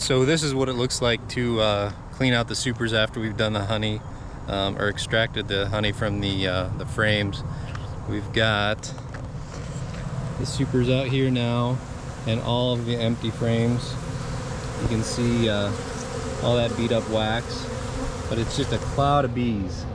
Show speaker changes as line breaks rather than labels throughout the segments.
So this is what it looks like to clean out the supers after we've done the honey, or extracted the honey from the frames. We've got the supers out here now and all of the empty frames. You can see all that beat up wax, but it's just a cloud of bees.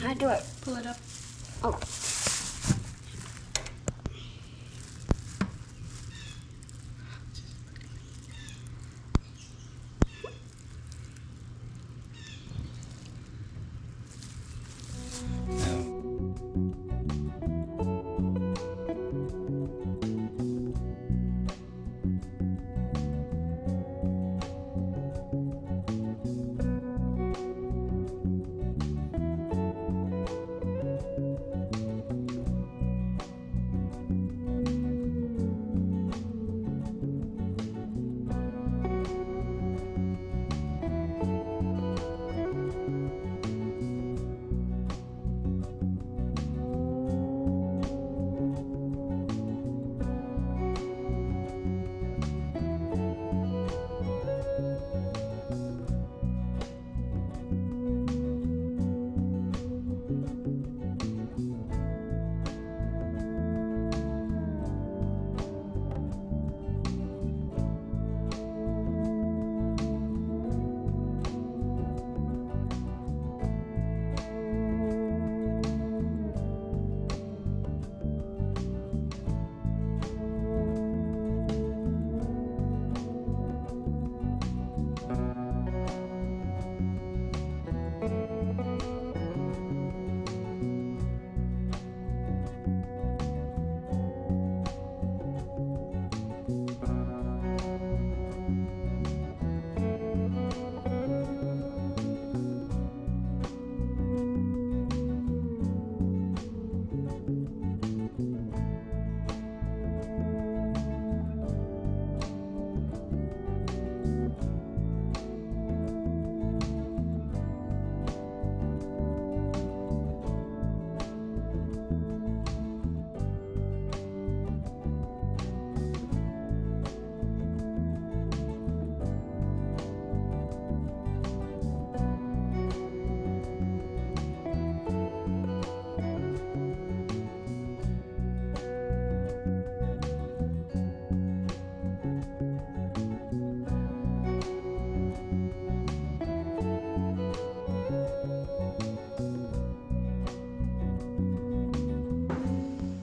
How do I pull it up? Oh.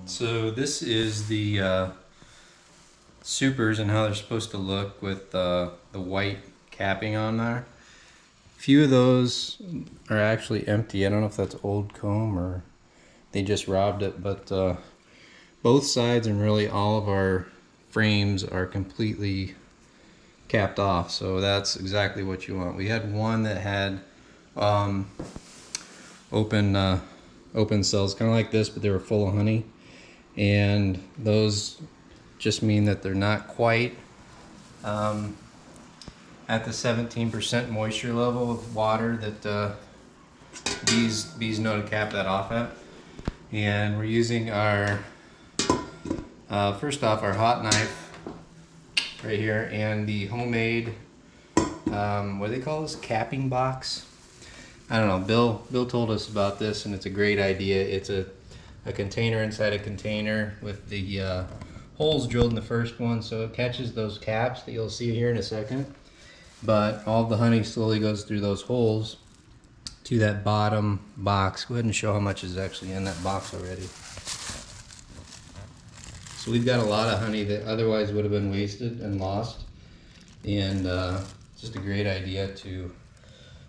So this is the supers and how they're supposed to look with the white capping on there. A few of those are actually empty. I don't know if that's old comb or they just robbed it, but both sides and really all of our frames are completely capped off. So that's exactly what you want. We had one that had open cells, kind of like this, but they were full of honey. And those just mean that they're not quite at the 17% moisture level of water that bees know to cap that off at. And we're using our first off our hot knife right here and the homemade what do they call this, capping box? I don't know. Bill told us about this and it's a great idea. It's a container inside a container with the holes drilled in the first one, so it catches those caps that you'll see here in a second. But all the honey slowly goes through those holes to that bottom box. Go ahead and show how much is actually in that box already. So we've got a lot of honey that otherwise would have been wasted and lost, and it's just a great idea to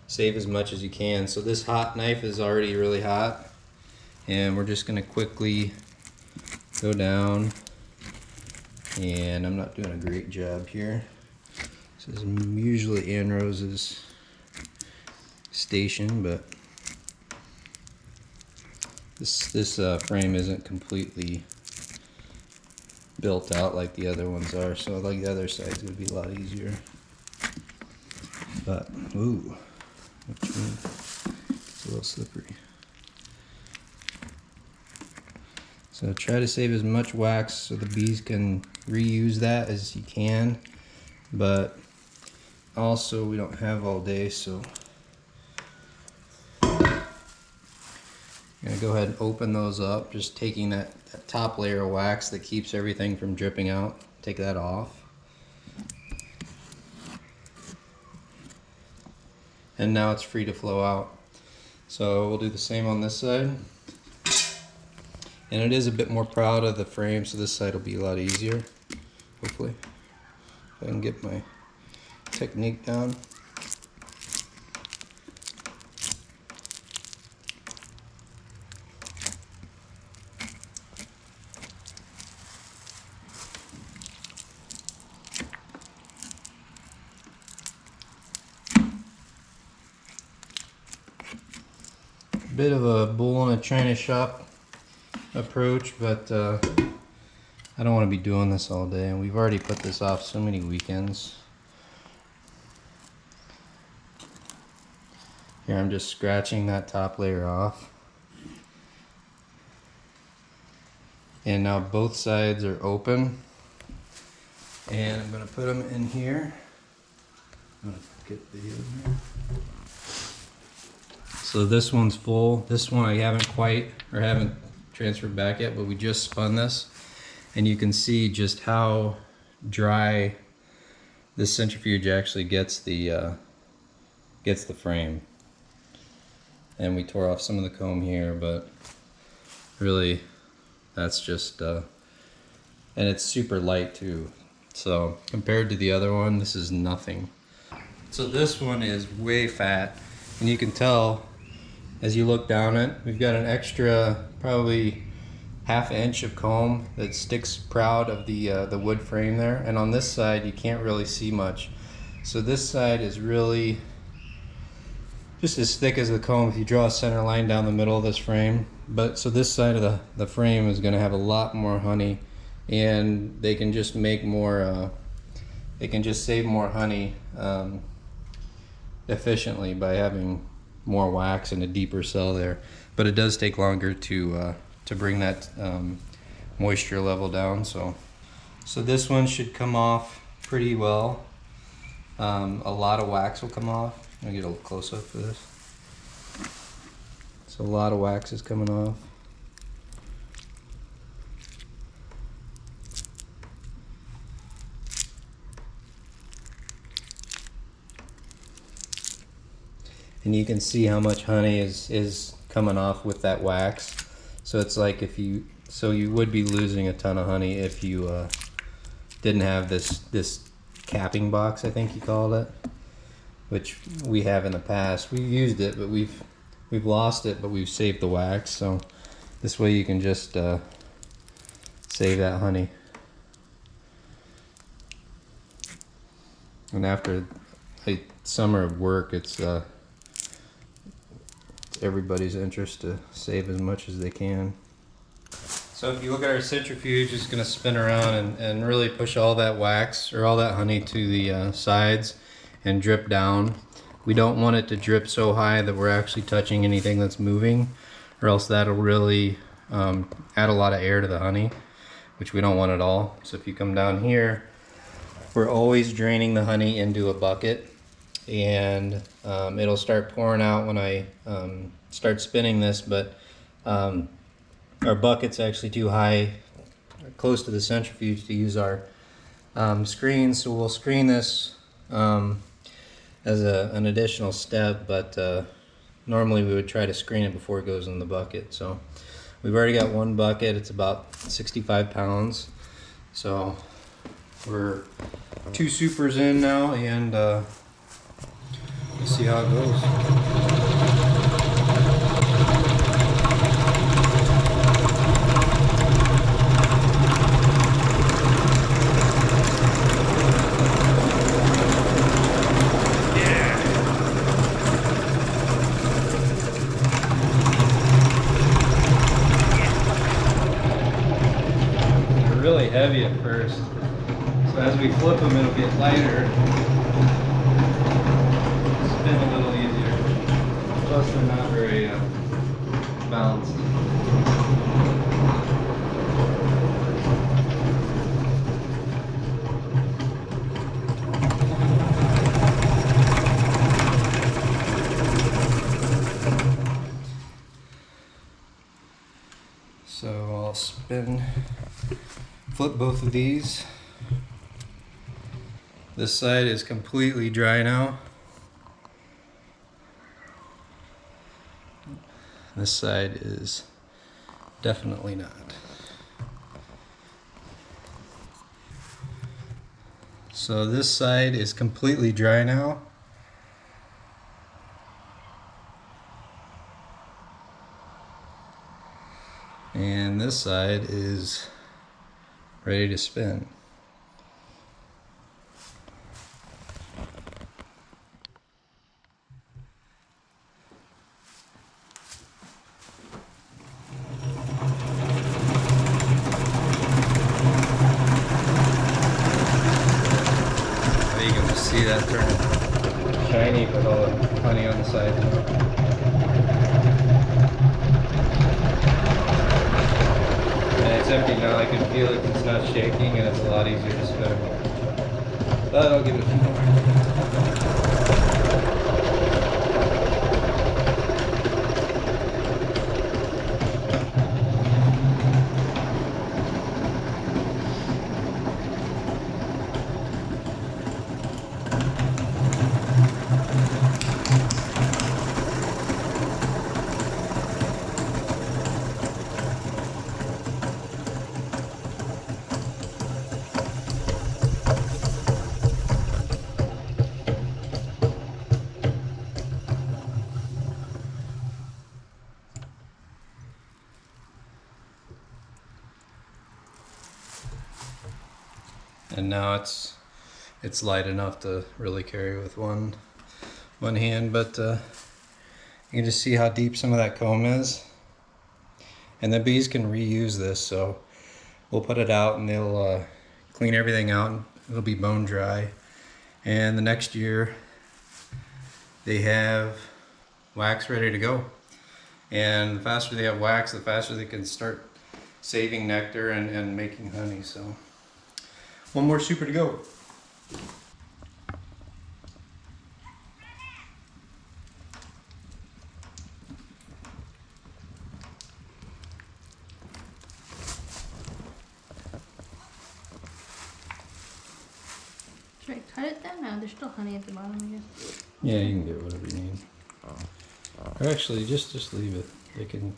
save as much as you can. So this hot knife is already really hot. And we're just going to quickly go down, and I'm not doing a great job here. This is usually Ann Rose's station, but this frame isn't completely built out like the other ones are, so like the other side's gonna be a lot easier. But ooh, it's a little slippery. So try to save as much wax so the bees can reuse that as you can, but also we don't have all day, so I'm gonna go ahead and open those up, just taking that top layer of wax that keeps everything from dripping out, take that off. And now it's free to flow out. So we'll do the same on this side. And it is a bit more proud of the frame, so this side will be a lot easier, hopefully. If I can get my technique down. Bit of a bull in a china shop approach, but I don't want to be doing this all day, and we've already put this off so many weekends. Here I'm just scratching that top layer off, and now both sides are open, and I'm going to put them in here. I'm going to get the video here. So this one's full. This one I haven't transferred back yet, but we just spun this, and you can see just how dry this centrifuge actually gets the frame. And we tore off some of the comb here, but really that's just and it's super light too. So compared to the other one, this is nothing. So this one is way fat, and you can tell as you look down it, we've got an extra probably ½ inch of comb that sticks proud of the wood frame there, and on this side you can't really see much. So this side is really just as thick as the comb if you draw a center line down the middle of this frame. But so this side of the frame is going to have a lot more honey, and they can just make more they can just save more honey efficiently by having more wax and a deeper cell there. But it does take longer to bring that moisture level down. So this one should come off pretty well. A lot of wax will come off. I'm gonna get a little close up for this. So a lot of wax is coming off. And you can see how much honey is coming off with that wax. So it's like you would be losing a ton of honey if you didn't have this capping box, I think you called it, which we have in the past. We've used it, but we've lost it, but we've saved the wax. So this way you can just save that honey. And after a summer of work, it's everybody's interest to save as much as they can. So if you look at our centrifuge, it's going to spin around and really push all that wax or all that honey to the sides and drip down. We don't want it to drip so high that we're actually touching anything that's moving, or else that'll really add a lot of air to the honey, which we don't want at all. So if you come down here, we're always draining the honey into a bucket, and it'll start pouring out when I start spinning this, but our bucket's actually too high, close to the centrifuge, to use our screen, so we'll screen this as an additional step, but normally we would try to screen it before it goes in the bucket. So we've already got one bucket. It's about 65 pounds, so we're 2 supers in now, and let's see how it goes. really heavy at first. So as we flip them, it'll get lighter. Spin a little easier. Plus they're not very balanced. So I'll flip both of these. This side is completely dry now. This side is definitely not. So this side is completely dry now. And this side is ready to spin. You can just see that turning shiny with all the honey on the side. And it's empty now. I can feel it. It's not shaking, and it's a lot easier to spin. But I'll give it a few more. And now it's light enough to really carry with one hand, but you can just see how deep some of that comb is. And the bees can reuse this, so we'll put it out and they'll clean everything out. It'll be bone dry, and the next year they have wax ready to go. And the faster they have wax, the faster they can start saving nectar and making honey. So one more super to go.
Should I cut it then? No, there's still honey at the bottom, I guess.
Yeah, you can get whatever you need. Or actually, just leave it. They can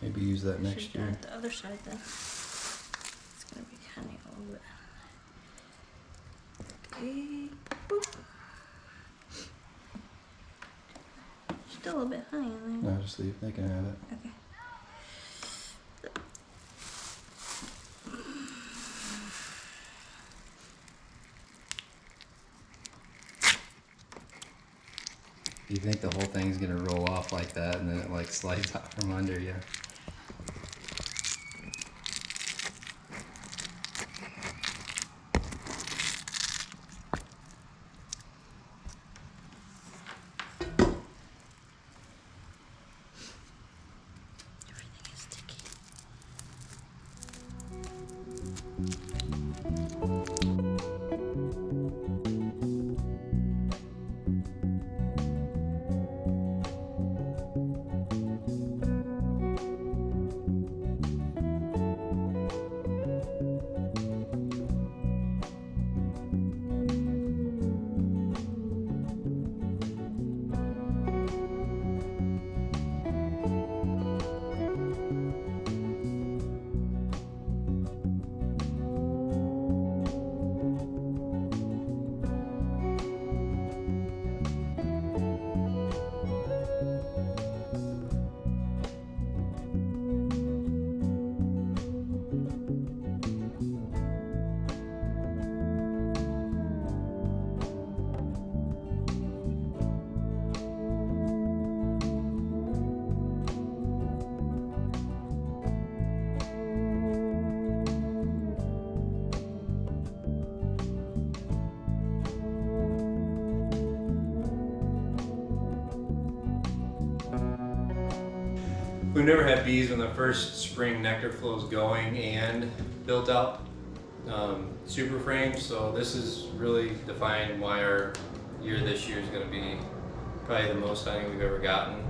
maybe use that next year.
The other side then. It's gonna be honey all over it. Okay. Boop. Still a little bit honey in there.
No, just leave. They can have it.
Okay.
You think the whole thing's gonna roll off like that, and then it like slides out from under you.
Everything is sticky.
We've never had bees when the first spring nectar flow is going and built out super frames, so this is really defining why our year this year is going to be probably the most honey we've ever gotten.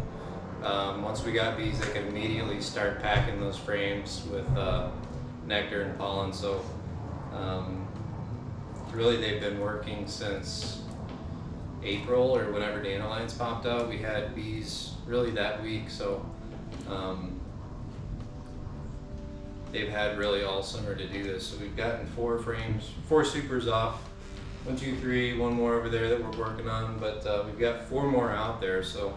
Once we got bees, they could immediately start packing those frames with nectar and pollen, so really they've been working since April or whenever dandelions popped out. We had bees really that week, so they've had really all summer to do this. So we've gotten 4 frames, 4 supers off. 1, 2, 3, one more over there that we're working on, but we've got 4 more out there, so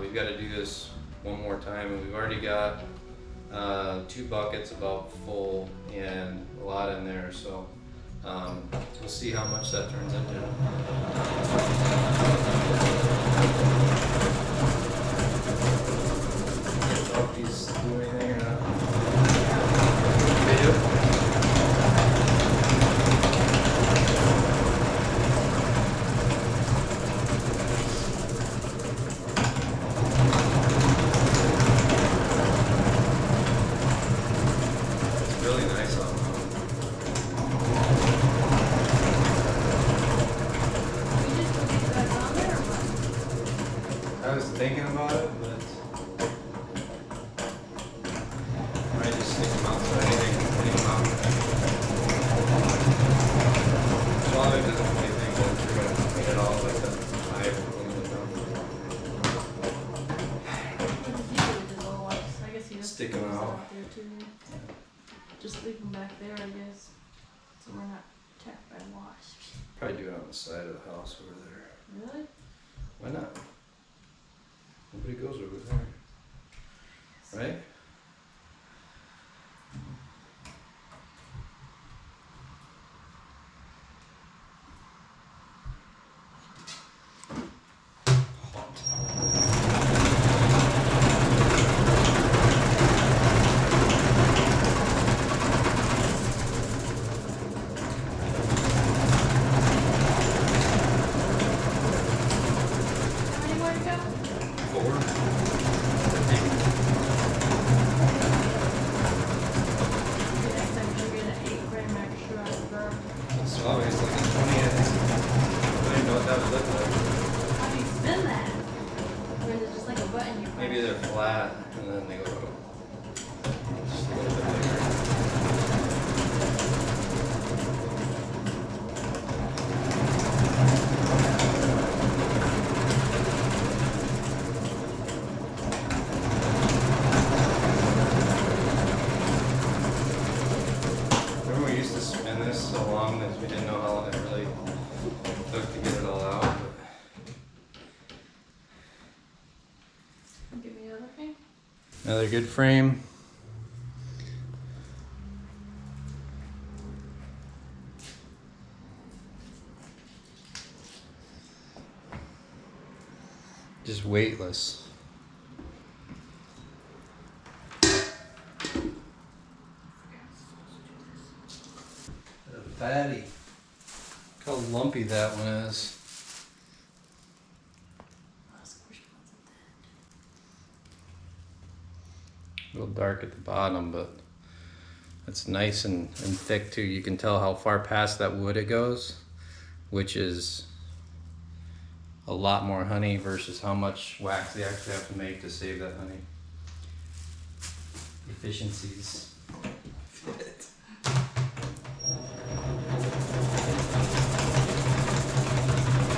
we've got to do this one more time, and we've already got 2 buckets about full and a lot in there, so we'll see how much that turns into. Hope these do anything or not. They do. It's really nice on them. I was thinking about it, but I might just stick them outside. Anything out. Swab doesn't do anything, but you're going to clean it all like the hive will clean it down. Stick them out.
Just leave them back there, I guess, so we're not attacked by wasps.
Probably do it on the side of the house over there.
Really?
Why not? Nobody goes over there. Right?
How many more to go?
4.
Next time you'll get an 8-frame extra out of the.
So obviously like a 20. I don't even know what that would look like.
How do you spin that? Or is it just like a button you press?
Maybe they're flat and then they go just a little bit bigger. Remember we used to spin this so long that we didn't know how long it really took to get it all out.
Give me another frame.
Another good frame. Just weightless. Fatty. Look how lumpy that one is. A little dark at the bottom, but it's nice and thick too. You can tell how far past that wood it goes, which is a lot more honey versus how much wax they actually have to make to save that honey. Efficiencies.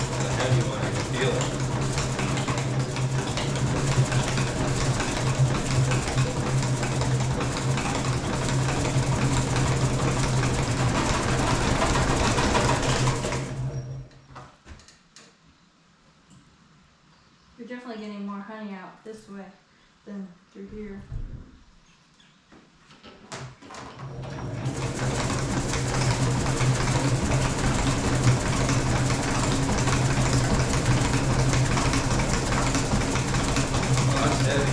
The heavy one, I can feel it.
You're definitely getting more honey out this way than through here.
Oh, that's heavy.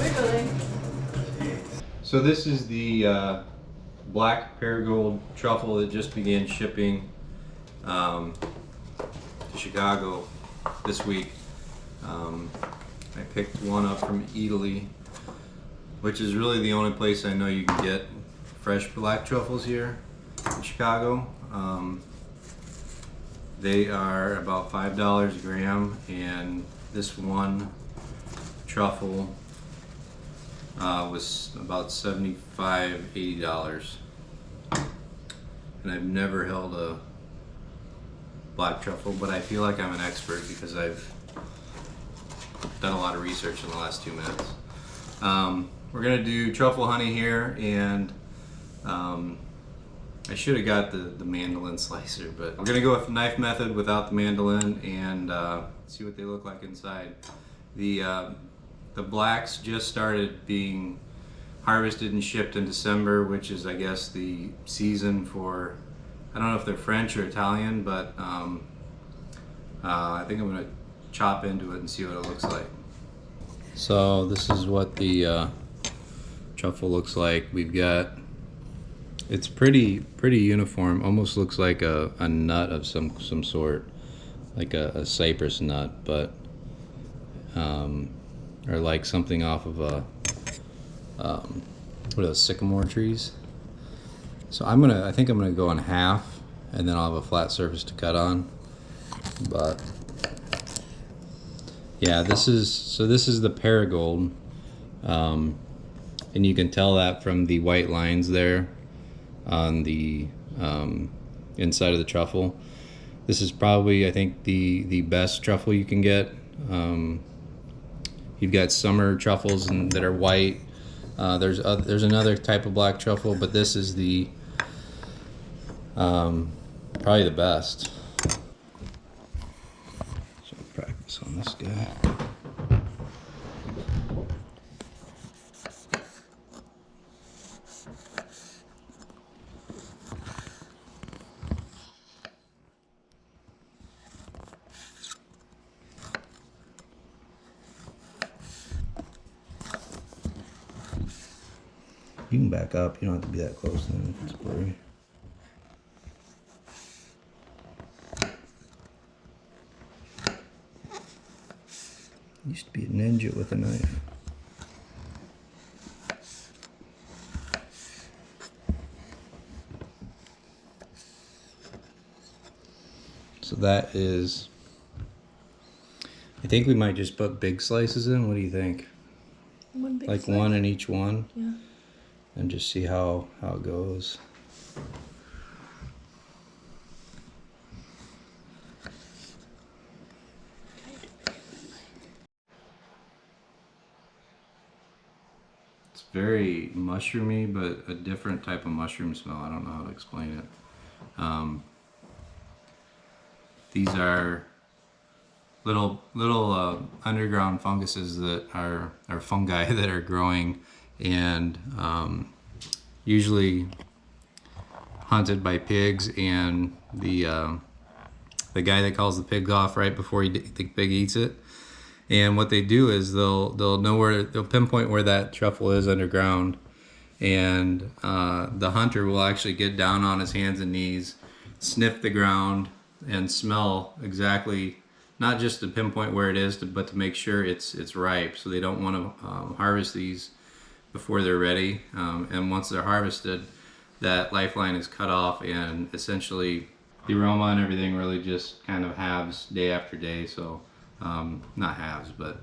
Wiggling.
So this is the Black Perigord Truffle that just began shipping to Chicago this week. I picked one up from Italy, which is really the only place I know you can get fresh black truffles here in Chicago. They are about $5 a gram, and this one truffle was about $75–80. And I've never held a black truffle, but I feel like I'm an expert because I've done a lot of research in the last 2 minutes. We're gonna do truffle honey here, and I should have got the mandolin slicer, but we're gonna go with the knife method without the mandolin and see what they look like inside. The blacks just started being harvested and shipped in December, which is, I guess, the season for, I don't know if they're French or Italian, but I think I'm gonna chop into it and see what it looks like. So this is what the truffle looks like. We've got, it's pretty uniform, almost looks like a nut of some sort, like a cypress nut, but or like something off of a what are those, sycamore trees? So I think I'm gonna go in half, and then I'll have a flat surface to cut on. But yeah, this is the Perigord, and you can tell that from the white lines there on the inside of the truffle. This is probably, I think, the best truffle you can get. You've got summer truffles that are white. There's another type of black truffle, but this is the probably the best. So practice on this guy. You can back up. You don't have to be that close then. It's blurry. Used to be a ninja with a knife. So that is, I think we might just put big slices in. What do you think?
One big
like
slice.
one in each one?
Yeah.
And just see how it goes. It's very mushroomy, but a different type of mushroom smell. I don't know how to explain it. These are little underground funguses that are fungi that are growing, and usually hunted by pigs, and the guy that calls the pig off right before the pig eats it. And what they do is they'll pinpoint where that truffle is underground, and the hunter will actually get down on his hands and knees, sniff the ground, and smell exactly, not just to pinpoint where it is, but to make sure it's ripe. So they don't want to harvest these before they're ready. And once they're harvested, that lifeline is cut off, and essentially the aroma and everything really just kind of halves day after day. So not halves, but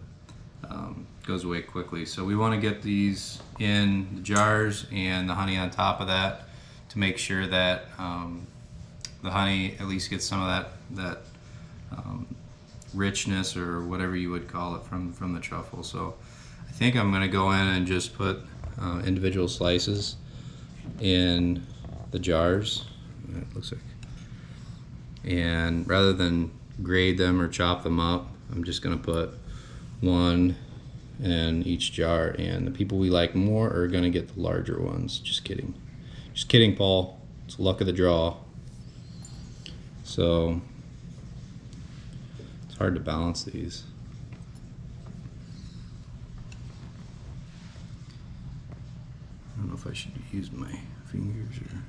goes away quickly. So we want to get these in the jars and the honey on top of that to make sure that the honey at least gets some of that richness, or whatever you would call it, from the truffle. So I think I'm going to go in and just put individual slices in the jars. It looks like, and rather than grade them or chop them up, I'm just going to put one in each jar, and the people we like more are going to get the larger ones. Just kidding, Paul. It's luck of the draw. So it's hard to balance these. I don't know if I should use my fingers or...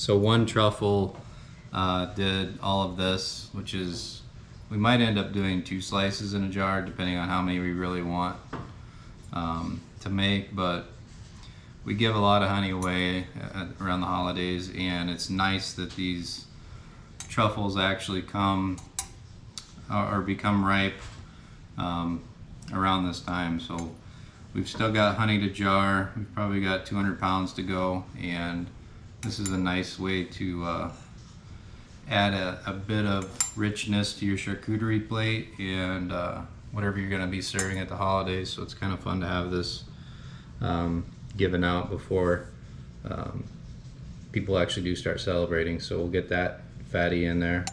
So one truffle did all of this, which is, we might end up doing 2 slices in a jar depending on how many we really want to make, but we give a lot of honey away around the holidays, and it's nice that these truffles actually come or become ripe around this time. So we've still got honey to jar. We've probably got 200 pounds to go, and this is a nice way to add a bit of richness to your charcuterie plate and whatever you're going to be serving at the holidays. So it's kind of fun to have this given out before people actually do start celebrating. So we'll get that fatty in there,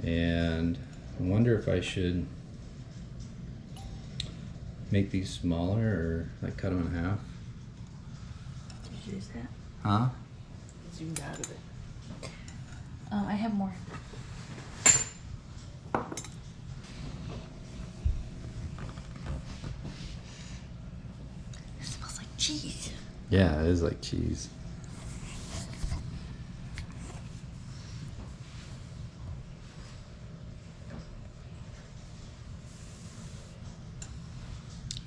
and I wonder if I should make these smaller or like cut them in half.
Did you use that?
Huh?
Zoomed out of it. I have more. It smells like cheese.
Yeah, it is like cheese.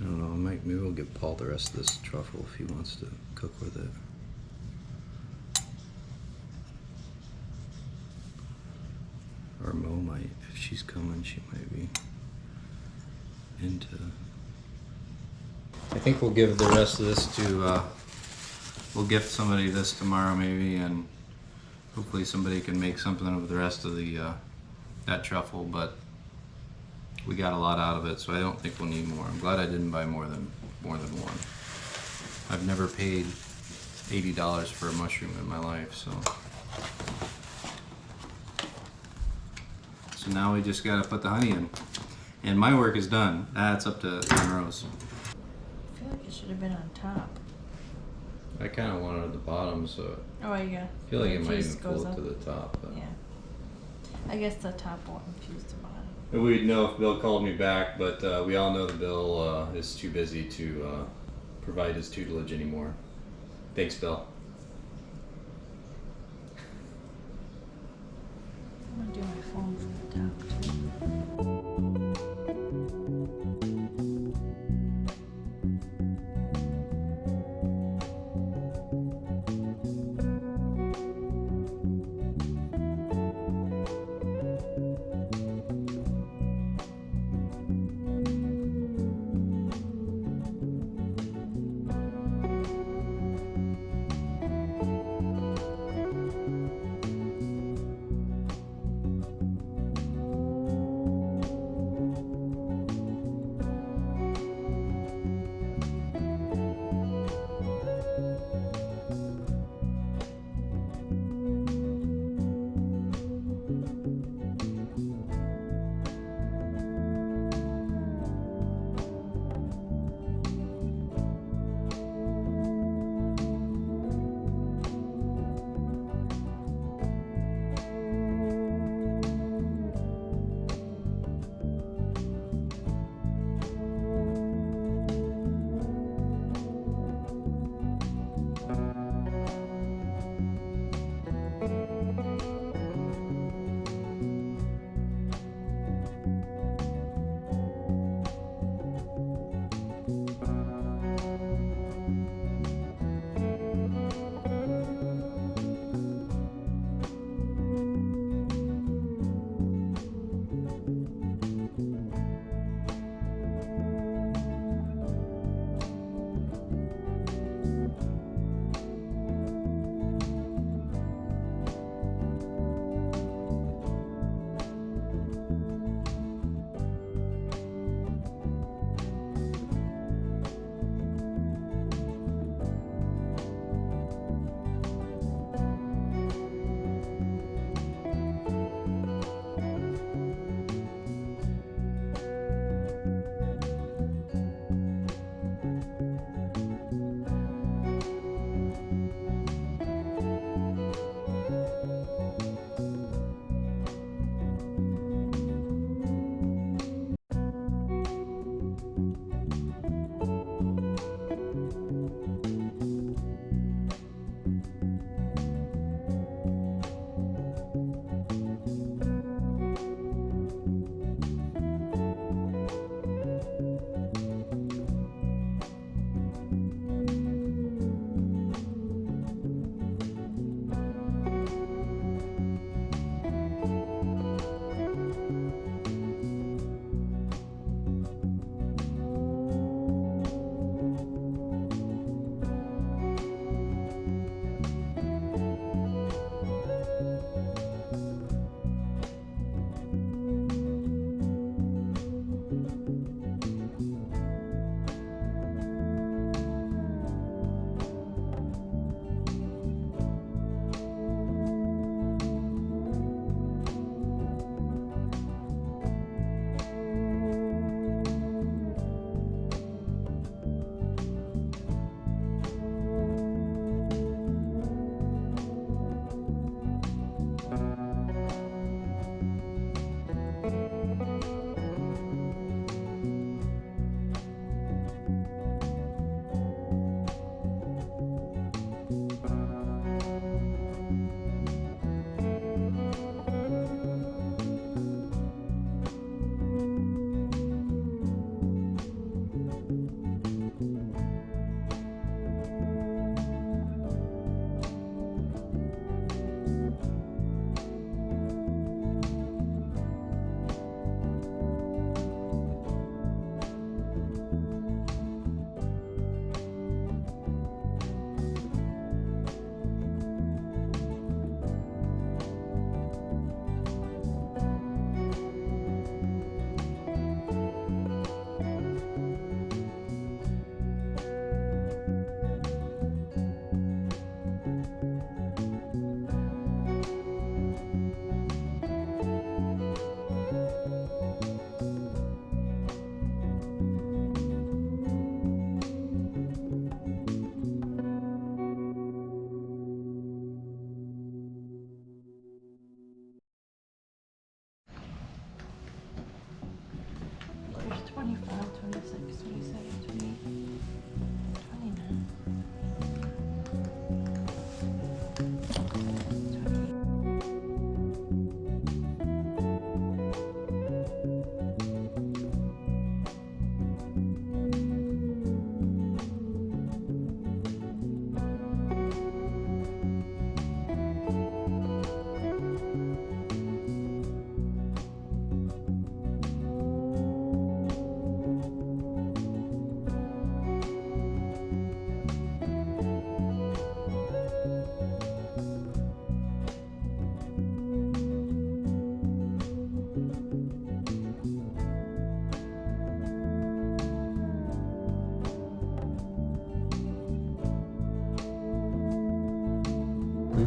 I don't know, maybe we'll give Paul the rest of this truffle if he wants to cook with it. Or Mo might, if she's coming, she might be into. I think we'll give the rest of this to, we'll gift somebody this tomorrow maybe, and hopefully somebody can make something with the rest of the, that truffle, but we got a lot out of it, so I don't think we'll need more. I'm glad I didn't buy more than one. I've never paid $80 for a mushroom in my life, so. So now we just gotta put the honey in. And my work is done. That's up to Rose.
I feel like it should have been on top.
I kinda want it at the bottom, so
Oh, yeah.
I feel like it might
Cheese
even pull
goes
it
up.
to the top. But.
Yeah. I guess the top won't infuse the bottom.
We'd know if Bill called me back, but we all know that Bill is too busy to provide his tutelage anymore. Thanks, Bill.
I'm gonna do my phone from the top too.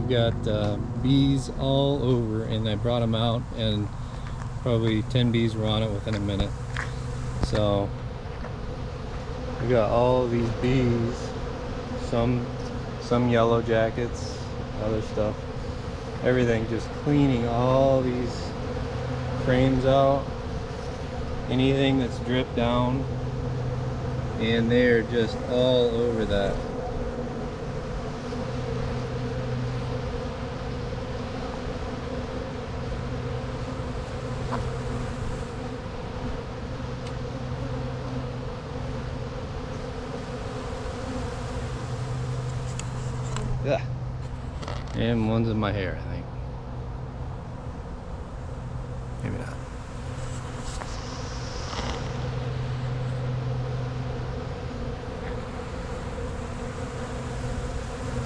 We got bees all over, and I brought them out, and probably 10 bees were on it within a minute. So we got all these bees, some yellow jackets, other stuff, everything, just cleaning all these frames out, anything that's dripped down, and they're just all over that. Yeah. And one's in my hair, I think. Maybe not.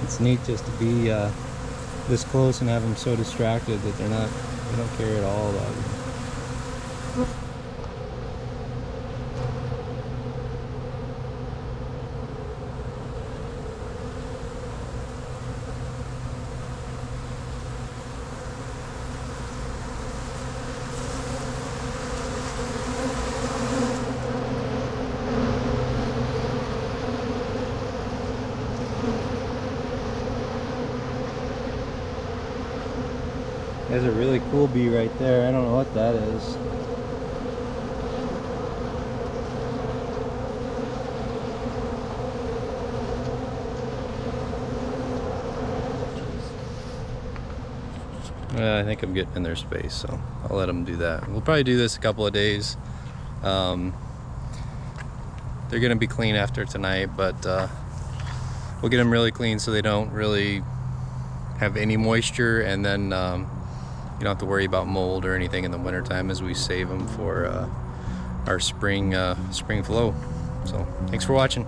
It's neat just to be this close and have them so distracted that they don't care at all about you. There's a really cool bee right there. I don't know what that is. I think I'm getting in their space, so I'll let them do that. We'll probably do this a couple of days. They're gonna be clean after tonight, but we'll get them really clean so they don't really have any moisture, and then you don't have to worry about mold or anything in the wintertime as we save them for our spring flow. So thanks for watching.